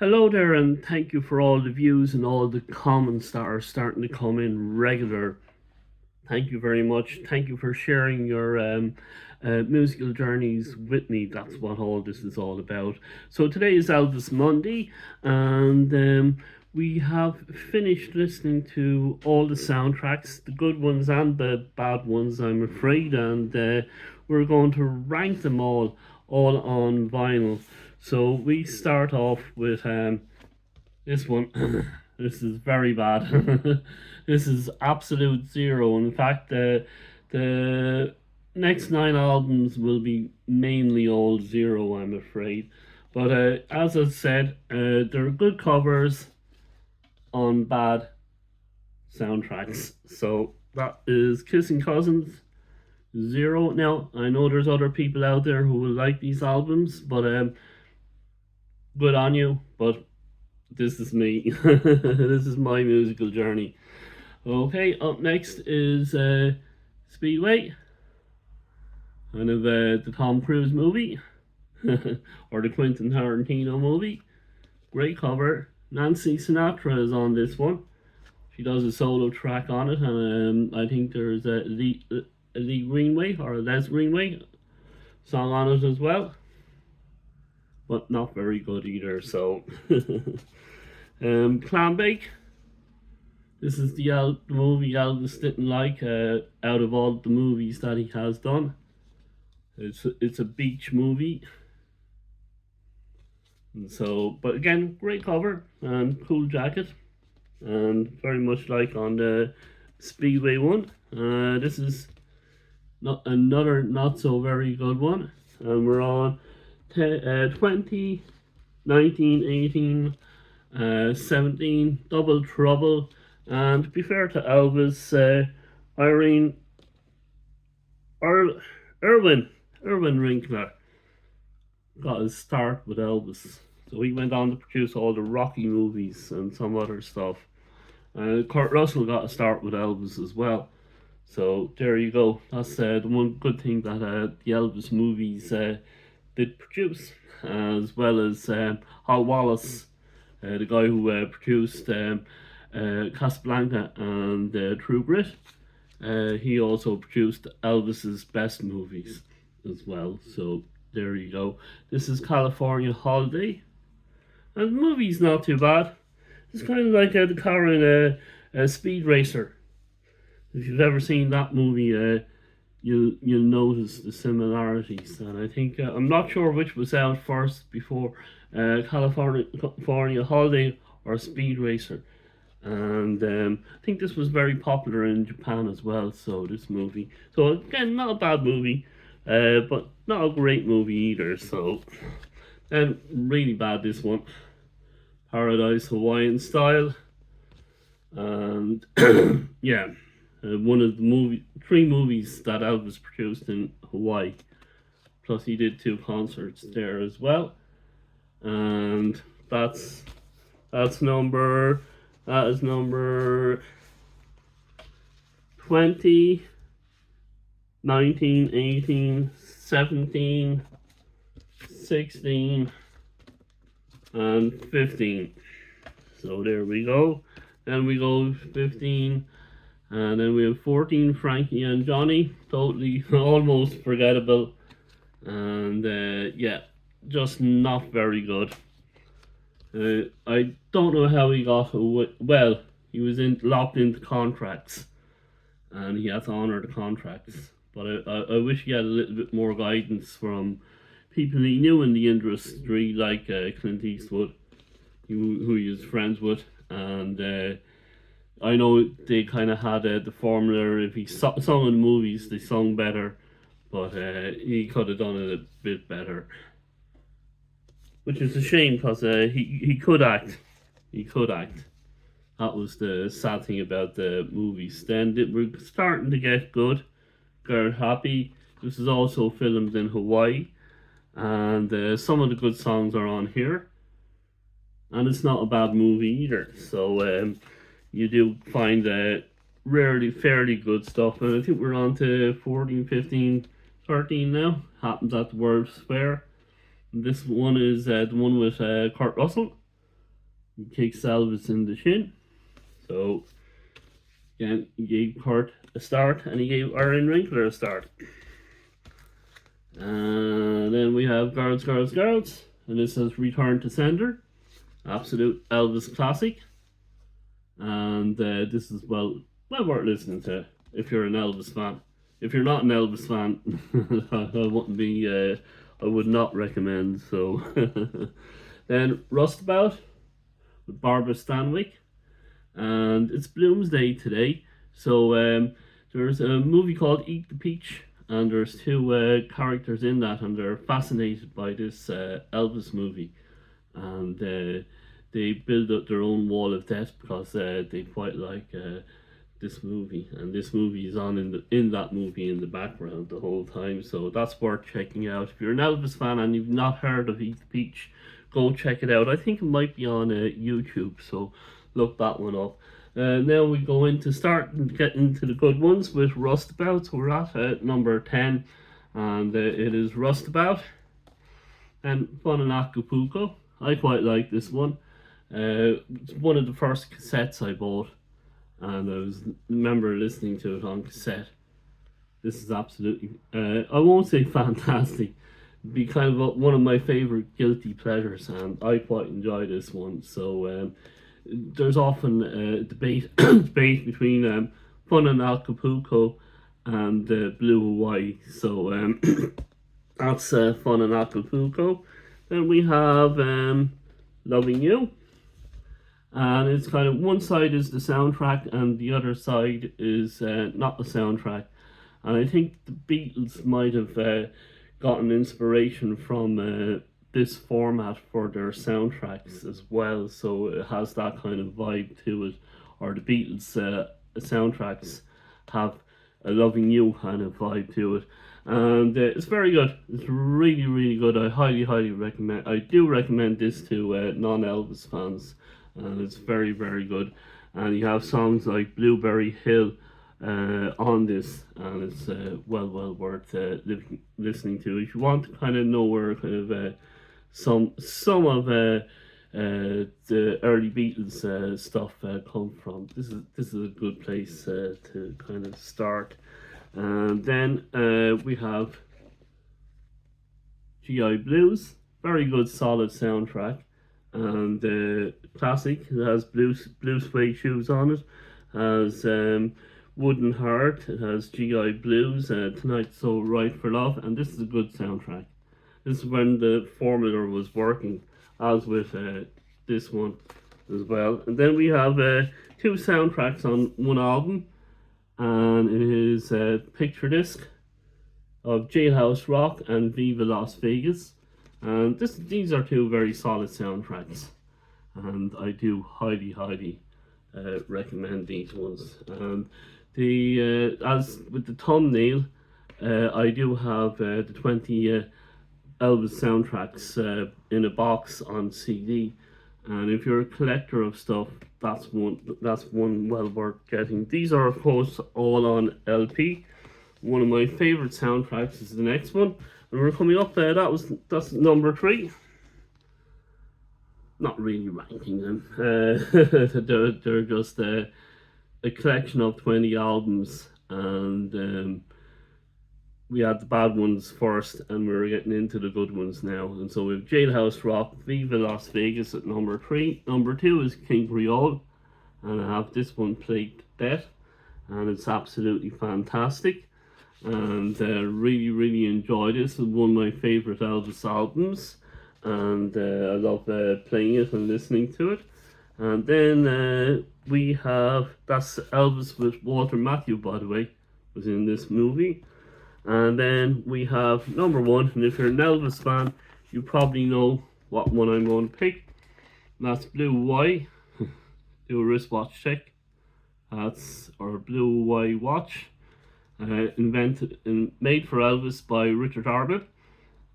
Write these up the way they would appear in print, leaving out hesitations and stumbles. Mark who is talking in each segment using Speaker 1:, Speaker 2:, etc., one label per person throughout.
Speaker 1: Hello there, and thank you for all the views and all the comments that are starting to come in regular. Thank you very much. Thank you for sharing your musical journeys with me. That's what all this is all about. So today is Elvis Monday, and we have finished listening to all the soundtracks, the good ones and the bad ones, I'm afraid, and we're going to rank them all on vinyl. So we start off with this one. This is very bad. This is absolute zero. In fact, the next nine albums will be mainly all zero, I'm afraid. But as I said, there are good covers on bad soundtracks. So that is Kissing Cousins, zero. Now, I know there's other people out there who will like these albums, but good on you. But this is me. This is my musical journey. Okay, up next is Speedway, kind of the Tom Cruise movie, or the Quentin Tarantino movie. Great cover. Nancy Sinatra is on this one. She does a solo track on it, and I think there's a Lee Greenway or a Les Greenway song on it as well, but not very good either. So, Clambake. This is the movie Elvis didn't like out of all the movies that he has done. It's a beach movie. And so, but again, great cover and cool jacket, and very much like on the Speedway one. This is not another not so very good one, and we're on 20, 19, 18, 17, Double Trouble. And to be fair to Elvis, Irene, Erwin Winkler got his start with Elvis. So he went on to produce all the Rocky movies and some other stuff. Kurt Russell got a start with Elvis as well. So there you go. That's the one good thing that the Elvis movies did produce, as well as Hal Wallace, the guy who produced Casablanca and True Grit. He also produced Elvis's best movies as well. So there you go. This is California Holiday, and the movie's not too bad. It's kind of like the car in a Speed Racer. If you've ever seen that movie, you'll notice the similarities. And I think I'm not sure which was out first before California Holiday or Speed Racer. And I think this was very popular in Japan as well. So this movie, so again, not a bad movie, but not a great movie either. So, and really bad this one, Paradise Hawaiian Style, and yeah, one of the three movies that Elvis produced in Hawaii. Plus, he did two concerts there as well, and that's number. That is number 20, 19, 18, 17, 16, and 15. So there we go. Then we go 15, and then we have 14, Frankie and Johnny. Totally, almost forgettable. And yeah, just not very good. I don't know how he got away. Well, he was locked into contracts, and he had to honour the contracts. But I wish he had a little bit more guidance from people he knew in the industry, like Clint Eastwood, who he was friends with. And I know they kind of had the formula. If he sung in the movies, they sung better, but he could have done it a bit better. Which is a shame because he could act. He could act. That was the sad thing about the movies. Then we're starting to get good. Get happy. This is also filmed in Hawaii, and some of the good songs are on here. And it's not a bad movie either. So you do find rarely fairly good stuff. And I think we're on to 14, 15, 13 now. Happens at the World's Fair. This one is the one with Kurt Russell. He kicks Elvis in the shin. So again, he gave Kurt a start, and he gave Aaron Winkler a start. And then we have Girls, Girls, Girls, and this has Return to Sender, absolute Elvis classic. And this is well worth listening to if you're an Elvis fan. If you're not an Elvis fan, I wouldn't be. I would not recommend. So then Rustabout with Barbara Stanwyck, and it's Bloomsday today. So there's a movie called Eat the Peach, and there's two characters in that, and they're fascinated by this Elvis movie, and they build up their own wall of death because they quite like this movie, and this movie is on in that movie in the background the whole time. So that's worth checking out. If you're an Elvis fan and you've not heard of Eat the Peach, go check it out. I think it might be on YouTube, so look that one up. Now we go into start and get into the good ones with Rustabout. So we're at number 10, and it is Rustabout and Fun in Acapulco. I quite like this one. It's one of the first cassettes I bought, and I remember listening to it on cassette. This is absolutely, I won't say fantastic, it'd be kind of one of my favourite guilty pleasures, and I quite enjoy this one. So there's often a debate between Fun in Acapulco and Blue Hawaii. So that's Fun in Acapulco. Then we have Loving You. And it's kind of one side is the soundtrack and the other side is not the soundtrack. And I think the Beatles might have gotten inspiration from this format for their soundtracks as well. So it has that kind of vibe to it. Or the Beatles soundtracks have a Loving You kind of vibe to it. And it's very good. It's really, really good. I highly recommend. I do recommend this to non-Elvis fans. And it's very, very good. And you have songs like Blueberry Hill on this, and it's well worth listening to. If you want to kind of know where kind of some of the early Beatles stuff come from, this is a good place to kind of start. And then we have GI Blues, very good solid soundtrack. And classic, it has blue suede shoes on it, has Wooden Heart, it has GI Blues, Tonight's So Right for Love, and this is a good soundtrack. This is when the formula was working, as with this one as well. And then we have two soundtracks on one album, and it is Picture Disc of Jailhouse Rock and Viva Las Vegas. And these are two very solid soundtracks, and I do highly recommend these ones. And the as with the thumbnail, I do have the 20 Elvis soundtracks in a box on CD. And if you're a collector of stuff, that's one well worth getting. These are of course all on LP. One of my favorite soundtracks is the next one. And we're coming up there. That's number 3. Not really ranking them. They're just a collection of 20 albums, and we had the bad ones first, and we're getting into the good ones now. And so we have Jailhouse Rock, Viva Las Vegas at number 3. Number 2 is King Creole, and I have this one played to death, and it's absolutely fantastic. And really enjoyed this. It's one of my favourite Elvis albums, and I love playing it and listening to it. And then we have, that's Elvis with Walter Matthau, by the way, was in this movie. And then we have number 1, and if you're an Elvis fan, you probably know what one I'm going to pick. And that's Blue Hawaii. Do a wristwatch check. That's our Blue Hawaii watch. Invented and made for Elvis by Richard Arbit,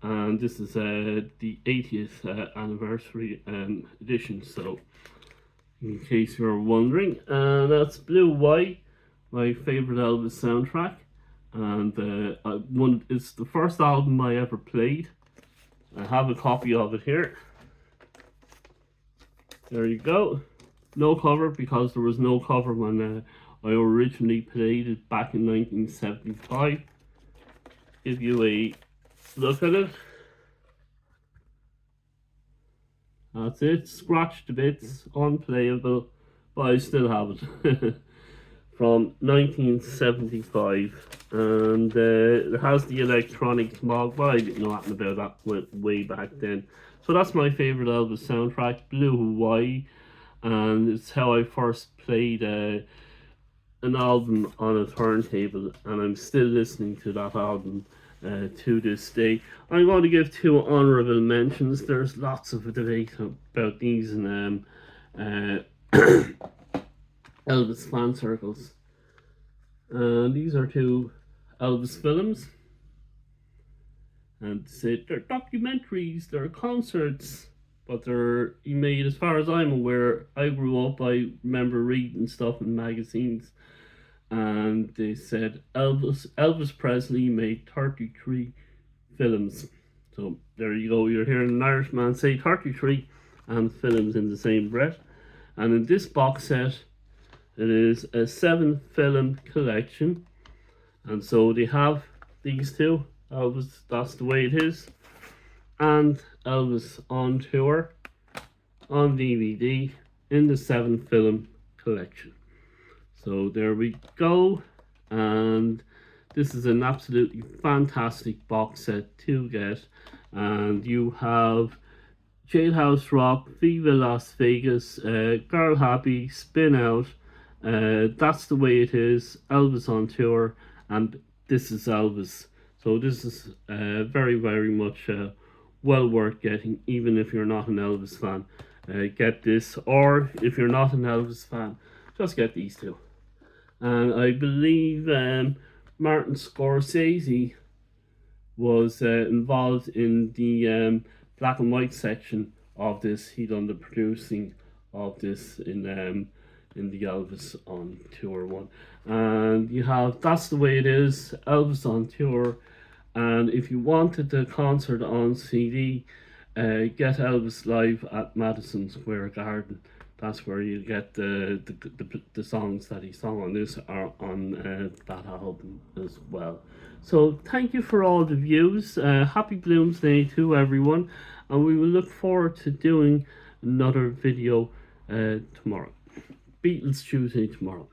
Speaker 1: and this is the 80th anniversary edition. So, in case you're wondering, that's Blue Hawaii, my favorite Elvis soundtrack, and it's the first album I ever played. I have a copy of it here. There you go. No cover, because there was no cover when I originally played it back in 1975. Give you a look at it. That's it. Scratched to bits, unplayable, but I still have it. From 1975, and it has the electronic smog, but I didn't know nothing about that way back then. So that's my favourite Elvis soundtrack, Blue Hawaii, and it's how I first played an album on a turntable, and I'm still listening to that album to this day. I'm going to give two honourable mentions. There's lots of debate about these in Elvis fan circles. These are two Elvis films, and they're documentaries, they're concerts, but they're made, as far as I'm aware. I grew up, I remember reading stuff in magazines, and they said Elvis Presley made 33 films. So there you go, you're hearing an Irishman say 33 and films in the same breath. And in this box set, it is a 7-film collection, and so they have these two, Elvis, That's the Way It Is, and Elvis on Tour on DVD in the 7-film collection. So there we go, and this is an absolutely fantastic box set to get, and you have Jailhouse Rock, Viva Las Vegas, Girl Happy, Spin Out, That's the Way It Is, Elvis on Tour, and This Is Elvis. So this is very, very much well worth getting, even if you're not an Elvis fan. Get this, or if you're not an Elvis fan, just get these two. And I believe Martin Scorsese was involved in the black and white section of this. He done the producing of this in the Elvis on Tour one. And you have That's the Way It Is, Elvis on Tour, and if you wanted the concert on CD, get Elvis live at Madison Square Garden. That's where you get the songs that he sung on this are on that album as well. So thank you for all the views. Happy Bloomsday to everyone, and we will look forward to doing another video tomorrow. Beatles Tuesday tomorrow.